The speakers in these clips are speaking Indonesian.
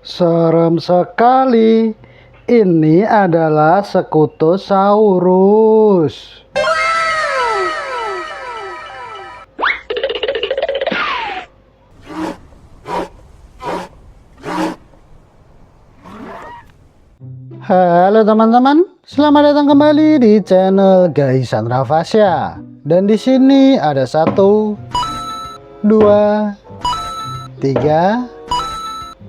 Serem sekali. Ini adalah Sekutosaurus. Halo teman-teman, selamat datang kembali di channel Gaisan Rafasya. Dan di sini ada 1, 2, 3,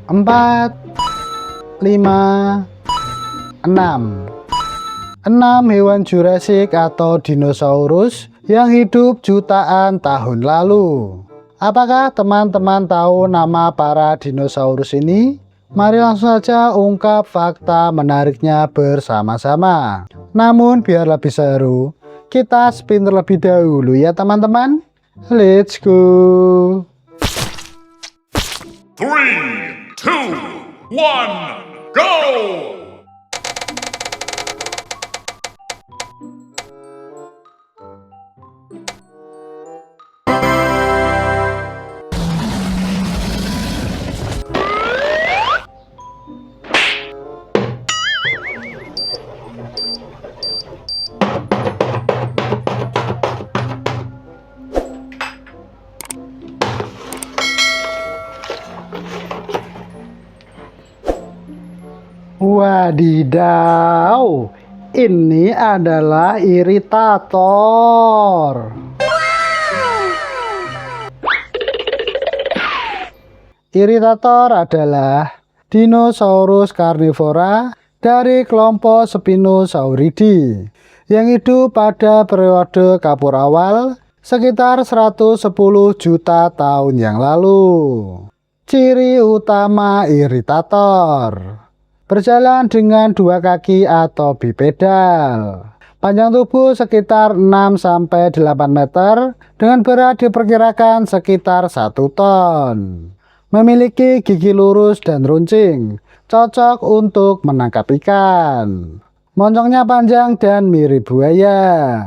4, 5, 6 hewan Jurassic atau dinosaurus yang hidup jutaan tahun lalu. Apakah teman-teman tahu nama para dinosaurus ini? Mari langsung saja ungkap fakta menariknya bersama-sama. Namun biar lebih seru, kita spin terlebih dahulu ya teman-teman. Let's go. 3, 2, 1, go! Wadidaw, ini adalah iritator. Iritator adalah dinosaurus karnivora dari kelompok Spinosauridae yang hidup pada periode Kapur awal sekitar 110 juta tahun yang lalu. Ciri utama iritator: berjalan dengan 2 kaki atau bipedal. Panjang tubuh sekitar 6-8 meter dengan berat diperkirakan sekitar 1 ton. Memiliki gigi lurus dan runcing, cocok untuk menangkap ikan. Moncongnya panjang dan mirip buaya.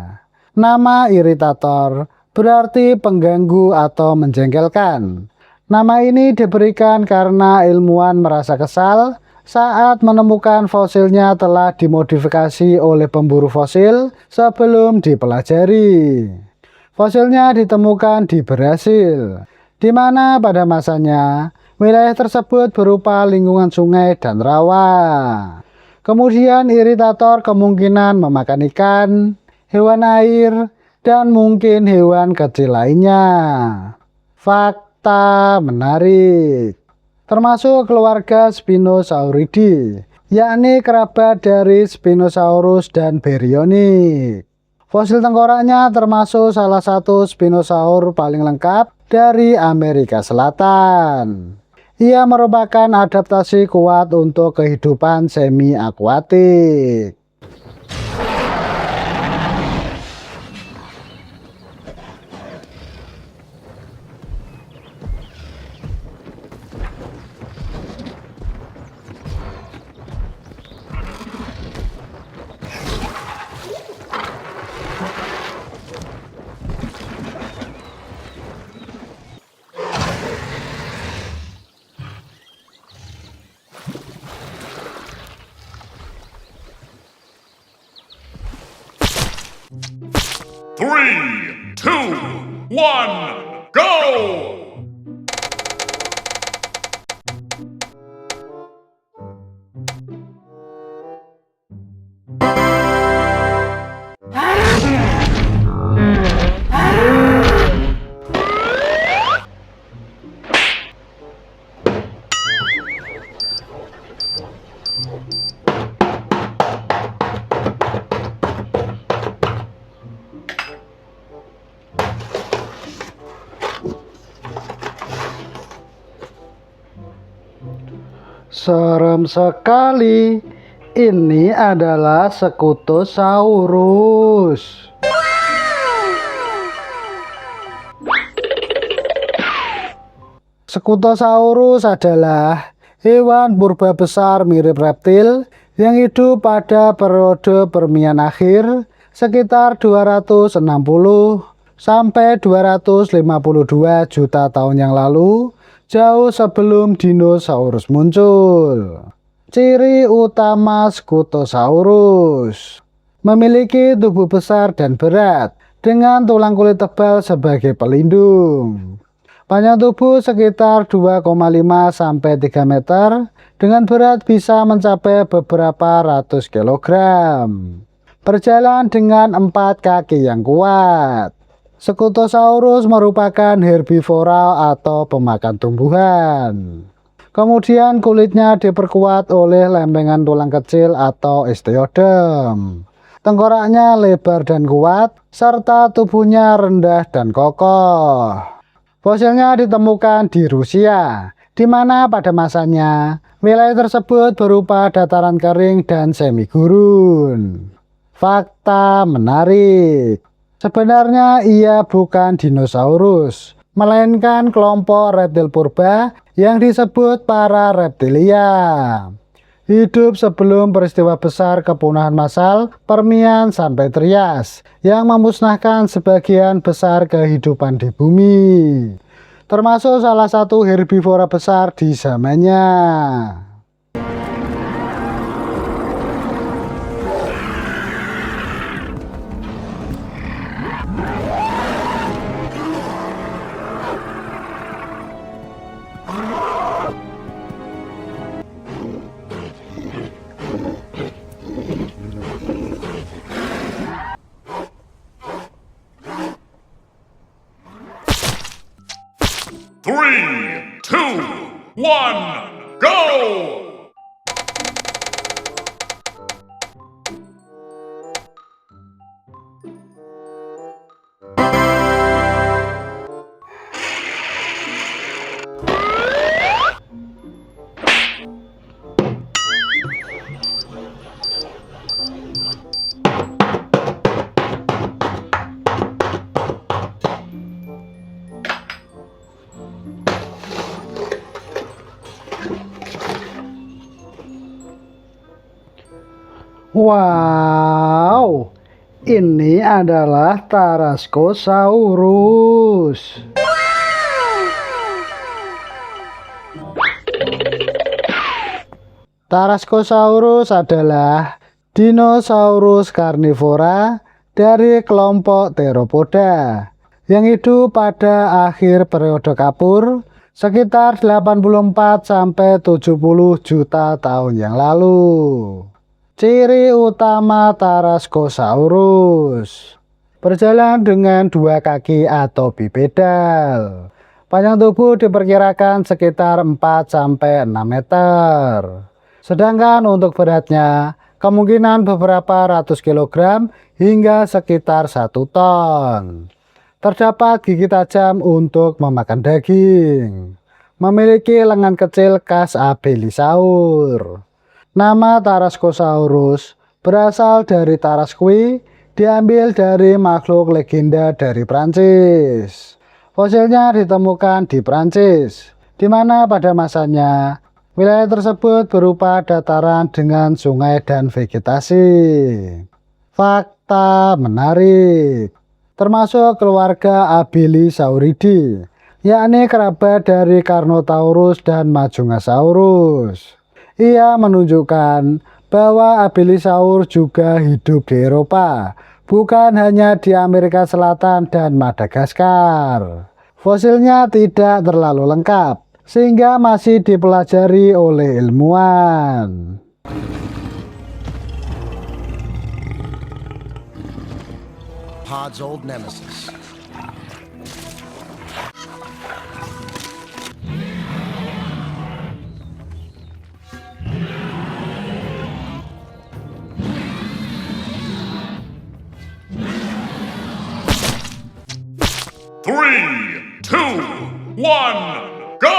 Nama iritator berarti pengganggu atau menjengkelkan. Nama ini diberikan karena ilmuwan merasa kesal saat menemukan fosilnya telah dimodifikasi oleh pemburu fosil sebelum dipelajari. Fosilnya ditemukan di Brasil, di mana pada masanya wilayah tersebut berupa lingkungan sungai dan rawa. Kemudian iritator kemungkinan memakan ikan, hewan air, dan mungkin hewan kecil lainnya. Fakta menarik: termasuk keluarga Spinosauridae, yakni kerabat dari Spinosaurus dan Baryonyx. Fosil tengkoraknya termasuk salah satu spinosaur paling lengkap dari Amerika Selatan. Ia merupakan adaptasi kuat untuk kehidupan semi-akuatik. Three, two, one, go! Serem sekali. Ini adalah Sekutosaurus. Sekutosaurus adalah hewan purba besar mirip reptil yang hidup pada periode Permian akhir sekitar 260 sampai 252 juta tahun yang lalu jauh sebelum dinosaurus muncul. Ciri utama Scutosaurus: memiliki tubuh besar dan berat dengan tulang kulit tebal sebagai pelindung. Panjang tubuh sekitar 2,5 sampai 3 meter dengan berat bisa mencapai beberapa ratus kilogram. Berjalan dengan 4 kaki yang kuat. Scutosaurus merupakan herbivora atau pemakan tumbuhan. Kemudian kulitnya diperkuat oleh lempengan tulang kecil atau osteodem. Tengkoraknya lebar dan kuat, serta tubuhnya rendah dan kokoh. Fosilnya ditemukan di Rusia, di mana pada masanya wilayah tersebut berupa dataran kering dan semi gurun. Fakta menarik: sebenarnya ia bukan dinosaurus, melainkan kelompok reptil purba yang disebut para reptilia. Hidup sebelum peristiwa besar kepunahan massal Permian sampai Trias yang memusnahkan sebagian besar kehidupan di bumi. Termasuk salah satu herbivora besar di zamannya. Three, two, one, go! Wow, ini adalah Tarascosaurus. Tarascosaurus adalah dinosaurus karnivora dari kelompok Theropoda yang hidup pada akhir periode Kapur sekitar 84 sampai 70 juta tahun yang lalu. Ciri utama Tarascosaurus: berjalan dengan 2 kaki atau bipedal. Panjang tubuh diperkirakan sekitar 4 sampai 6 meter. Sedangkan untuk beratnya kemungkinan beberapa ratus kilogram hingga sekitar 1 ton. Terdapat gigi tajam untuk memakan daging. Memiliki lengan kecil khas abelisaur. Nama Tarascosaurus berasal dari Tarasque, diambil dari makhluk legenda dari Prancis. Fosilnya ditemukan di Prancis, di mana pada masanya wilayah tersebut berupa dataran dengan sungai dan vegetasi. Fakta menarik: termasuk keluarga Abelisauridae, yakni kerabat dari Carnotaurus dan Majungasaurus. Ia menunjukkan bahwa Abelisaur juga hidup di Eropa, bukan hanya di Amerika Selatan dan Madagaskar. Fosilnya tidak terlalu lengkap, sehingga masih dipelajari oleh ilmuwan. Pod's old nemesis. Three, two, one, go!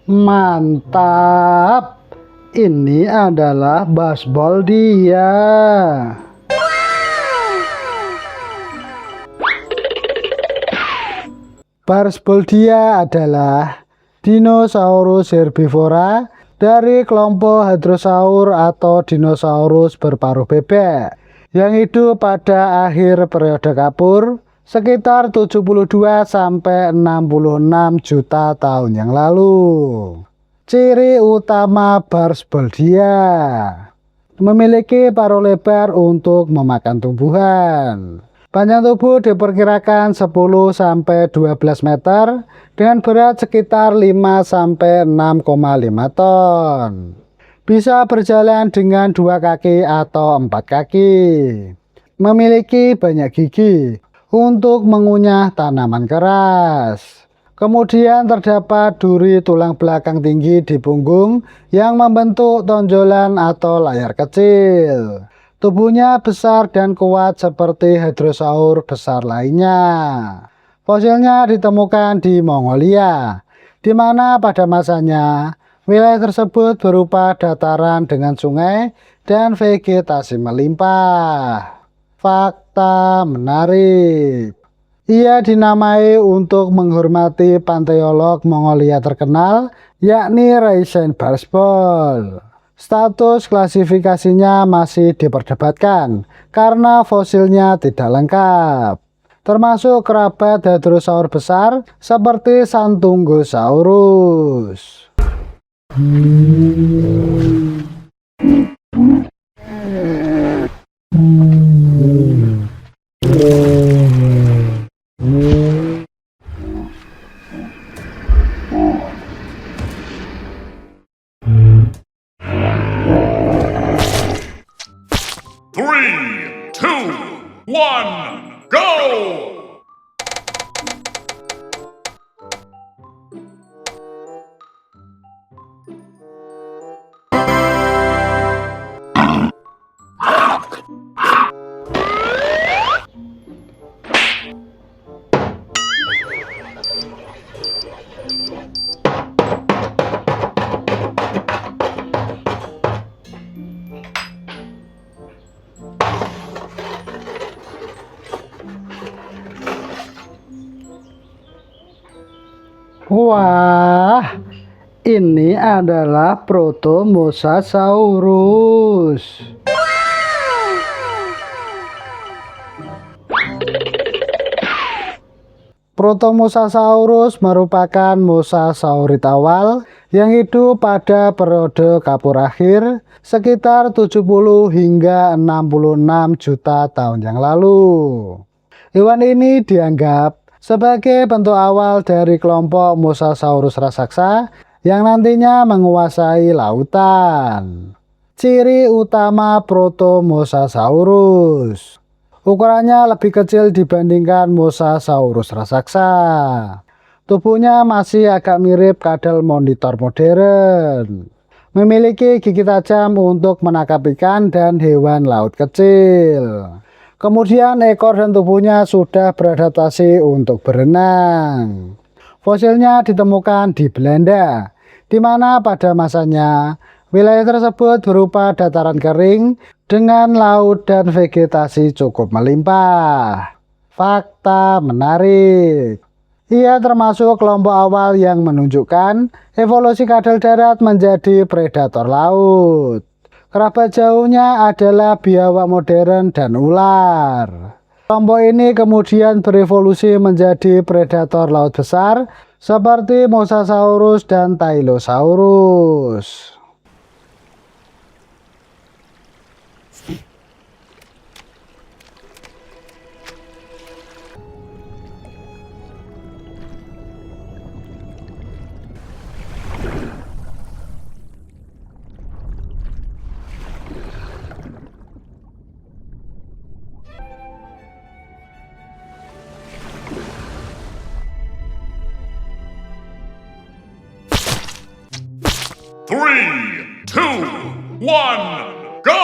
Mantap. Ini adalah baseball dia. Baseball dia adalah dinosaurus herbivora dari kelompok hadrosaur atau dinosaurus berparuh bebek yang hidup pada akhir periode Kapur sekitar 72 sampai 66 juta tahun yang lalu. Ciri utama baseball dia memiliki paruh lebar untuk memakan tumbuhan. Panjang tubuh diperkirakan 10 sampai 12 meter dengan berat sekitar 5 sampai 6,5 ton. Bisa berjalan dengan 2 kaki atau 4 kaki. Memiliki banyak gigi untuk mengunyah tanaman keras. Kemudian terdapat duri tulang belakang tinggi di punggung yang membentuk tonjolan atau layar kecil. Tubuhnya besar dan kuat seperti hadrosaur besar lainnya. Fosilnya ditemukan di Mongolia, di mana pada masanya wilayah tersebut berupa dataran dengan sungai dan vegetasi melimpah. Fakta menarik. Ia dinamai untuk menghormati panteolog Mongolia terkenal, yakni Raisen Baseball. Status klasifikasinya masih diperdebatkan karena fosilnya tidak lengkap, termasuk kerabat hadrosaur besar seperti Santunggosaurus. Three, two, one, go! Wah, ini adalah Protomosasaurus. Protomosasaurus merupakan mosasaurid awal yang hidup pada periode Kapur akhir sekitar 70 hingga 66 juta tahun yang lalu. Hewan ini dianggap sebagai bentuk awal dari kelompok Mosasaurus raksasa yang nantinya menguasai lautan. Ciri utama Protomosasaurus: ukurannya lebih kecil dibandingkan Mosasaurus raksasa. Tubuhnya masih agak mirip kadal monitor modern. Memiliki gigi tajam untuk menangkap ikan dan hewan laut kecil. Kemudian ekor dan tubuhnya sudah beradaptasi untuk berenang. Fosilnya ditemukan di Belanda, di mana pada masanya wilayah tersebut berupa dataran kering dengan laut dan vegetasi cukup melimpah. Fakta menarik. Ia termasuk kelompok awal yang menunjukkan evolusi kadal darat menjadi predator laut. Kerabat jauhnya adalah biawak modern dan ular. Kelompok ini kemudian berevolusi menjadi predator laut besar seperti Mosasaurus dan Tylosaurus. Three, two, one, go!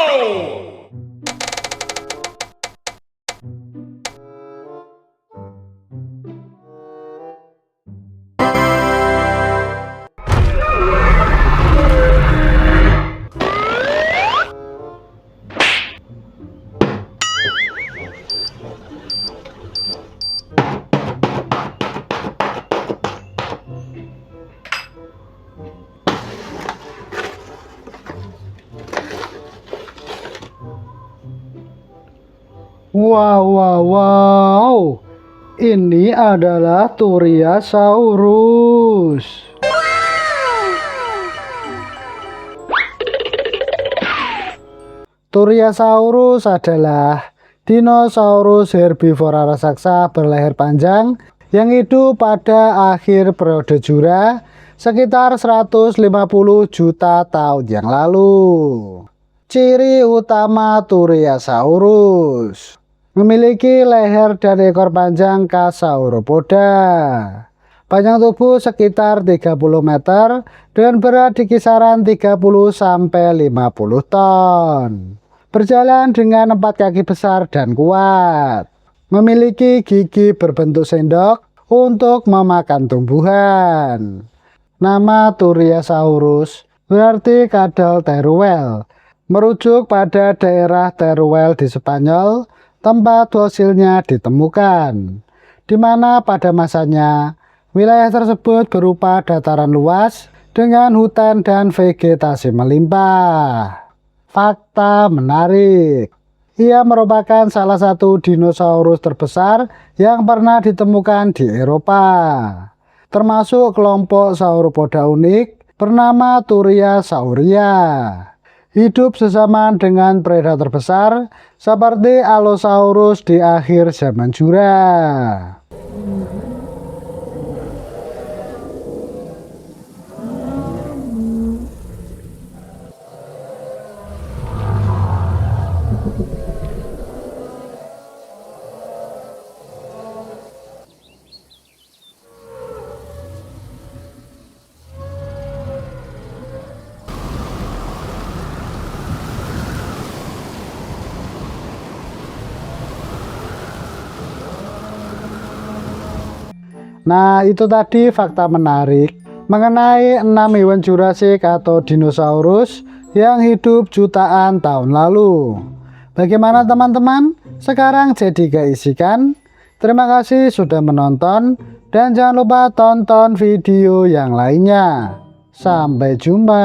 Wow, wow, wow. Ini adalah Turiasaurus. Turiasaurus adalah dinosaurus herbivora raksasa berleher panjang yang hidup pada akhir periode Jura sekitar 150 juta tahun yang lalu. Ciri utama Turiasaurus memiliki leher dan ekor panjang khas sauropoda. Panjang tubuh sekitar 30 meter dan berat di kisaran 30 sampai 50 ton. Berjalan dengan 4 kaki besar dan kuat. Memiliki gigi berbentuk sendok untuk memakan tumbuhan. Nama Turiasaurus berarti kadal teruel, merujuk pada daerah Teruel di Spanyol, tempat fosilnya ditemukan, di mana pada masanya wilayah tersebut berupa dataran luas dengan hutan dan vegetasi melimpah. Fakta menarik, ia merupakan salah satu dinosaurus terbesar yang pernah ditemukan di Eropa, termasuk kelompok sauropoda unik bernama Turiasauria. Hidup sesamaan dengan predator besar seperti Allosaurus di akhir zaman Jura. Nah, itu tadi fakta menarik mengenai 6 hewan Jurassic atau dinosaurus yang hidup jutaan tahun lalu. Bagaimana teman-teman? Sekarang jadi keisikan? Terima kasih sudah menonton dan jangan lupa tonton video yang lainnya. Sampai jumpa.